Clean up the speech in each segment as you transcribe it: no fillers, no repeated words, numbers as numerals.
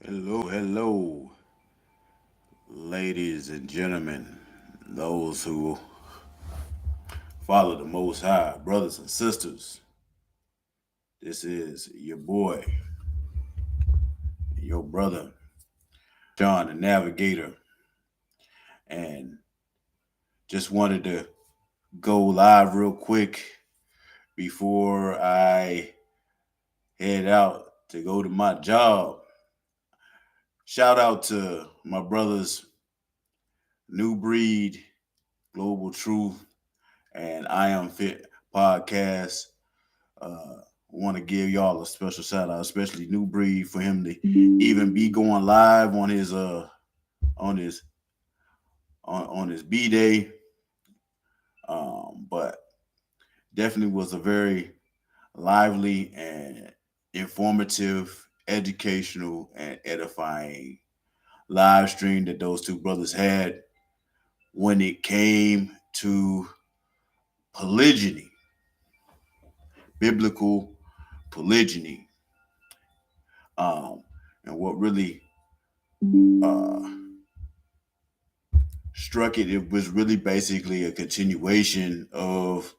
Hello, ladies and gentlemen, those who follow the Most High, brothers and sisters. This is your boy, your brother, John, the Navigator, and just wanted to go live real quick before I head out to go to my job. Shout out to my brothers, New Breed, Global Truth, and I Am Fit podcast. Want to give y'all a special shout out, especially New Breed, for him to even be going live on his on his on his B day. But definitely was a very lively and informative, educational, and edifying live stream that those two brothers had when it came to polygyny, biblical polygyny. Um, and what really uh, struck it was really basically a continuation of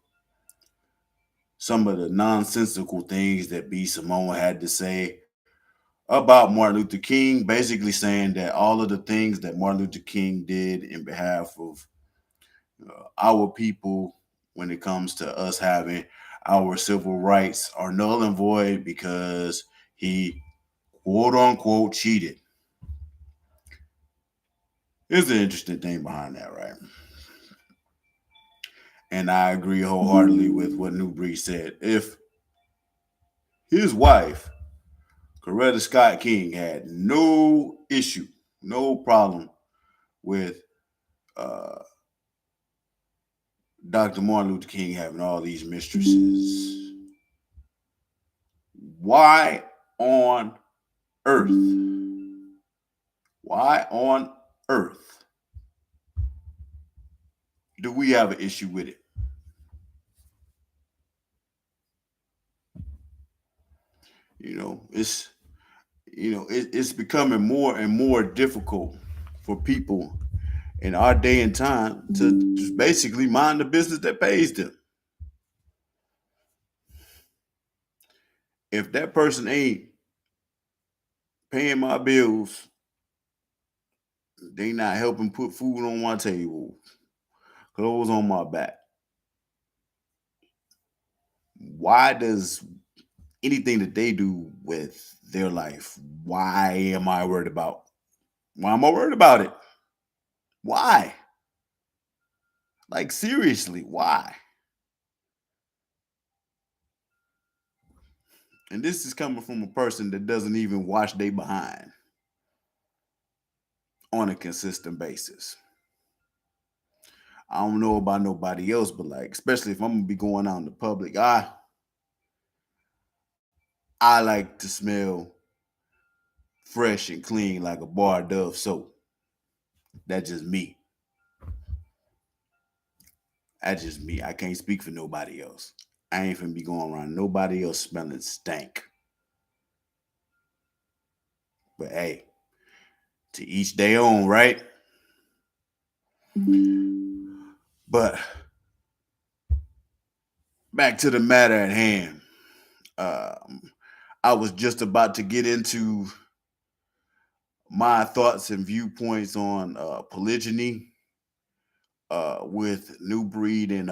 some of the nonsensical things that B. Simone had to say about Martin Luther King, basically saying that all of the things that Martin Luther King did in behalf of our people when it comes to us having our civil rights are null and void because he quote unquote cheated. Here's the interesting thing behind that, right? And I agree wholeheartedly with what New Breed said. If his wife, Coretta Scott King, had no issue, no problem with uh, Dr. Martin Luther King having all these mistresses, why on earth? Why on earth do we have an issue with it? You know, it's becoming more and more difficult for people in our day and time to just basically mind the business that pays them. If that person ain't paying my bills, they not helping put food on my table, clothes on my back. Why does anything that they do with their life, why am I worried about? Why am I worried about it? Why? Like seriously, why? And this is coming from a person that doesn't even wash their behind on a consistent basis. I don't know about nobody else, but like, especially if I'm gonna be going out in the public, I like to smell fresh and clean like a bar of Dove soap. That's just me. That's just me. I can't speak for nobody else. I ain't finna be going around nobody else smelling stank. But hey, to each their own, right? But back to the matter at hand. I was just about to get into my thoughts and viewpoints on polygyny with New Breed and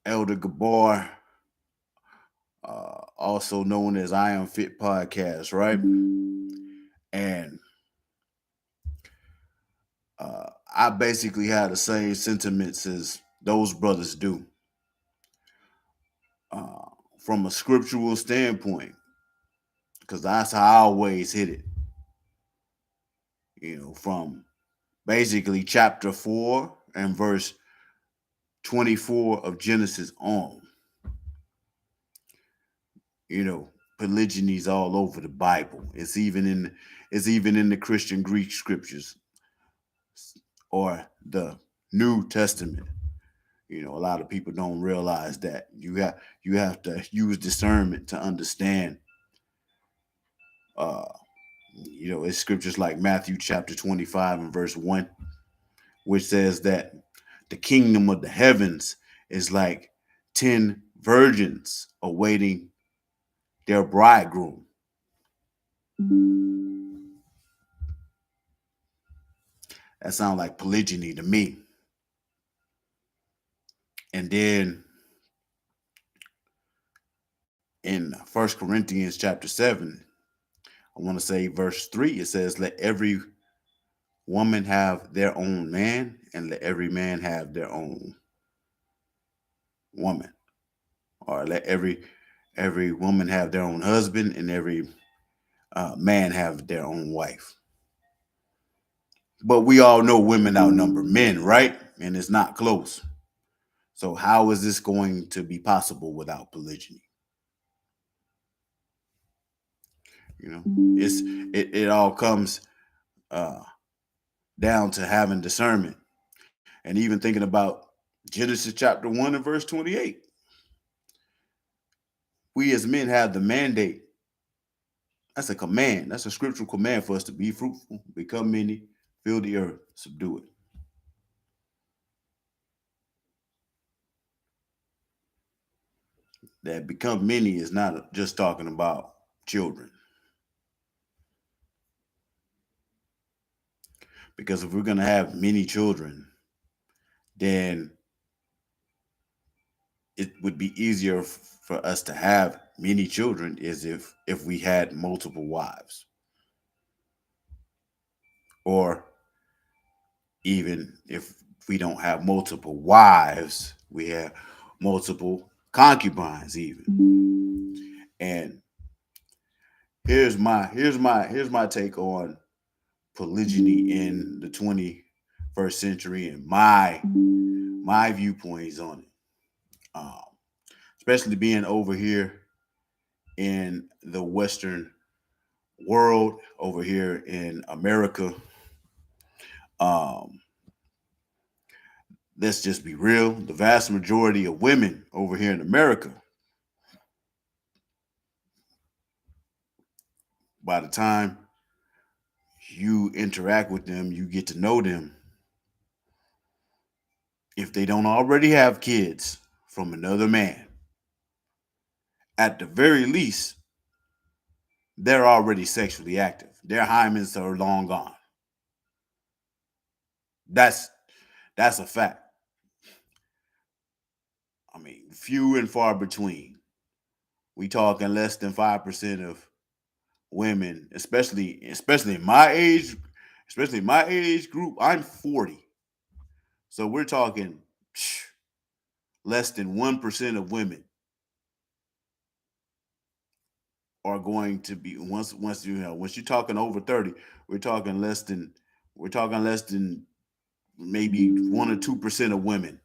Elder Gabar, also known as I Am Fit podcast, right? And I basically had the same sentiments as those brothers do. Uh, from a scriptural standpoint, because that's how I always hit it. You know, from basically chapter 4 and verse 24 of Genesis on. You know, polygyny's all over the Bible. It's even in the Christian Greek scriptures or the New Testament. You know, a lot of people don't realize that you have to use discernment to understand Uh, it's scriptures like Matthew chapter 25 and verse 1, which says that the kingdom of the heavens is like 10 virgins awaiting their bridegroom. That sounds like polygyny to me. And then in First Corinthians chapter 7, I want to say verse 3, it says, let every woman have their own man, and let every man have their own woman. Or let every woman have their own husband, and every man have their own wife. But we all know women outnumber men, right? And it's not close. So how is this going to be possible without polygyny? It all comes uh, down to having discernment, and even thinking about Genesis chapter 1 and verse 28. We as men have the mandate. That's a command. That's a scriptural command for us to be fruitful, become many, fill the earth, subdue it. That become many is not just talking about children. Because if we're going to have many children, then it would be easier for us to have many children is if we had multiple wives, or even if we don't have multiple wives, we have multiple concubines even. And here's my take on polygyny in the 21st century, and my viewpoints on it. Um, Especially being over here in the Western world, over here in America. Um, let's just be real. The vast majority of women over here in America, by the time you interact with them, you get to know them. If they don't already have kids from another man, at the very least, they're already sexually active. Their hymens are long gone. That's that's a fact. I mean, few and far between. We talking less than 5% of women, especially in my age group. I'm 40, so we're talking less than 1% of women are going to be once you're talking over 30. We're talking less than maybe 1 or 2% of women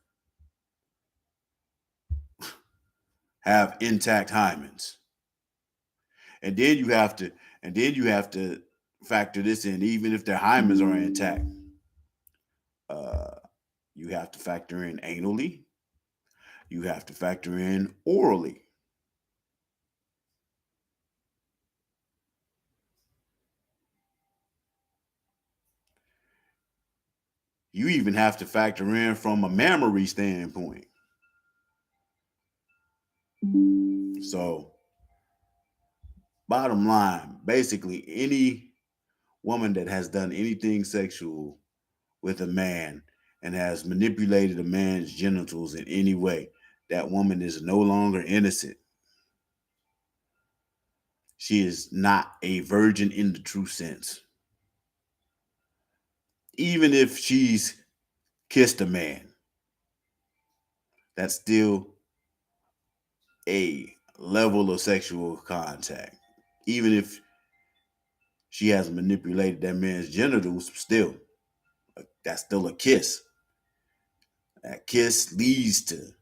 have intact hymens. And then you have to factor this in. Even if their hymens are intact, uh, you have to factor in anally. You have to factor in orally. You even have to factor in from a mammary standpoint. So, bottom line, basically, any woman that has done anything sexual with a man and has manipulated a man's genitals in any way, that woman is no longer innocent. She is not a virgin in the true sense. Even if she's kissed a man, that's still a level of sexual contact. Even if she has manipulated that man's genitals, still, that's still a kiss. That kiss leads to,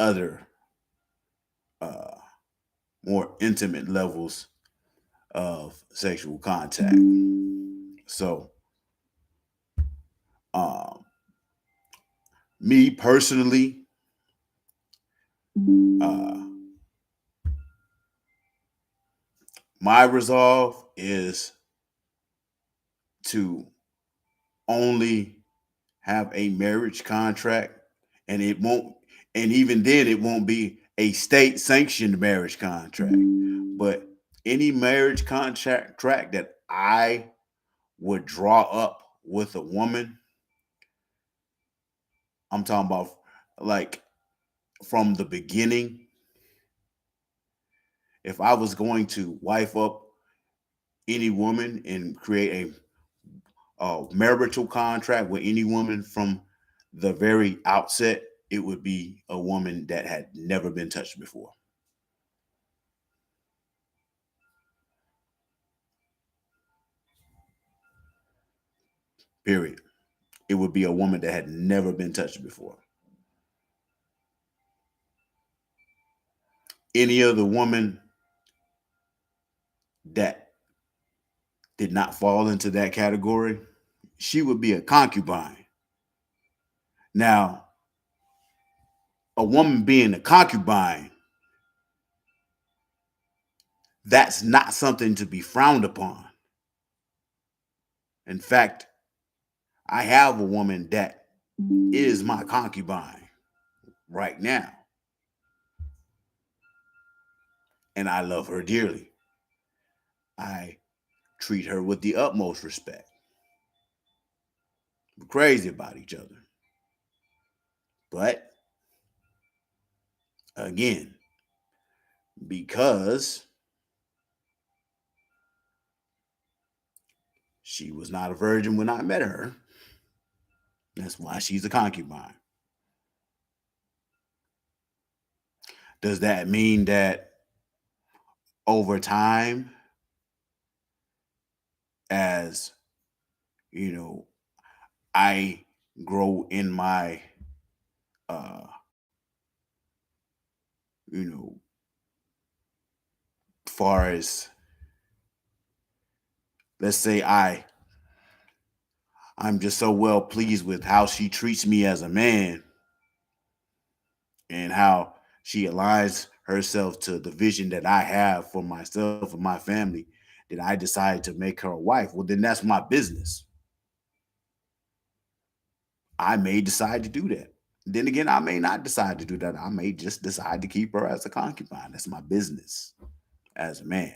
other uh, more intimate levels of sexual contact. So, um, me personally, uh, My resolve is to only have a marriage contract, and it won't, and even then, it won't be a state sanctioned marriage contract. But any marriage contract that I would draw up with a woman, I'm talking about like from the beginning. If I was going to wife up any woman and create a marital contract with any woman from the very outset, it would be a woman that had never been touched before. Period. It would be a woman that had never been touched before. Any other woman that did not fall into that category, she would be a concubine. Now, a woman being a concubine, that's not something to be frowned upon. In fact, I have a woman that is my concubine right now, and I love her dearly. I treat her with the utmost respect. We're crazy about each other. But again, because she was not a virgin when I met her, that's why she's a concubine. Does that mean that over time, as you know, I grow in my, uh, you know, far as let's say I'm just so well pleased with how she treats me as a man and how she aligns herself to the vision that I have for myself and my family, that I decide to make her a wife. Well, then that's my business. I may decide to do that. Then again, I may not decide to do that. I may just decide to keep her as a concubine. That's my business as a man.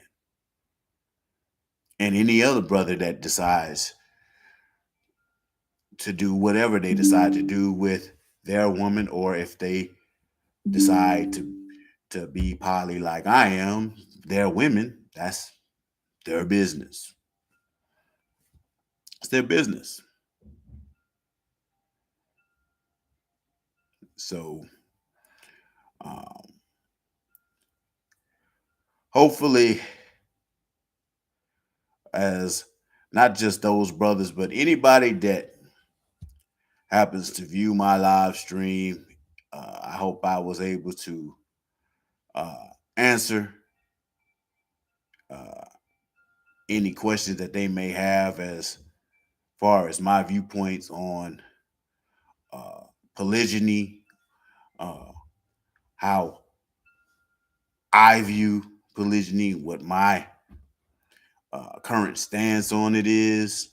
And any other brother that decides to do whatever they decide to do with their woman, or if they decide to be poly like I am, their women, that's their business. It's their business. So um, hopefully, as not just those brothers, but anybody that happens to view my live stream, I hope I was able to uh, answer uh, any questions that they may have as far as my viewpoints on uh, polygyny, uh, how I view polygyny, what my current stance on it is.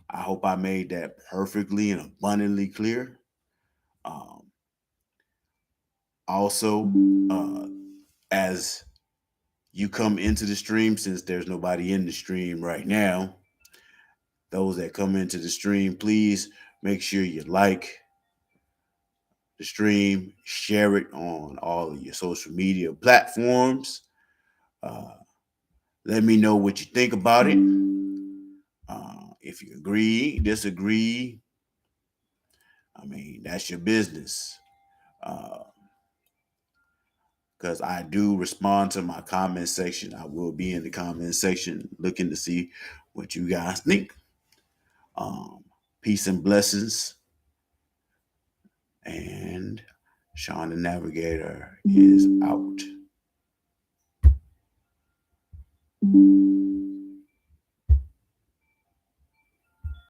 I hope I made that perfectly and abundantly clear. Um, Also, as you come into the stream, since there's nobody in the stream right now, those that come into the stream, please make sure you like the stream, share it on all of your social media platforms. Uh, Let me know what you think about it. If you agree, disagree, I mean, that's your business. Because I do respond to my comment section. I will be in the comment section looking to see what you guys think. Um, Peace and blessings. And Sean the Navigator is out.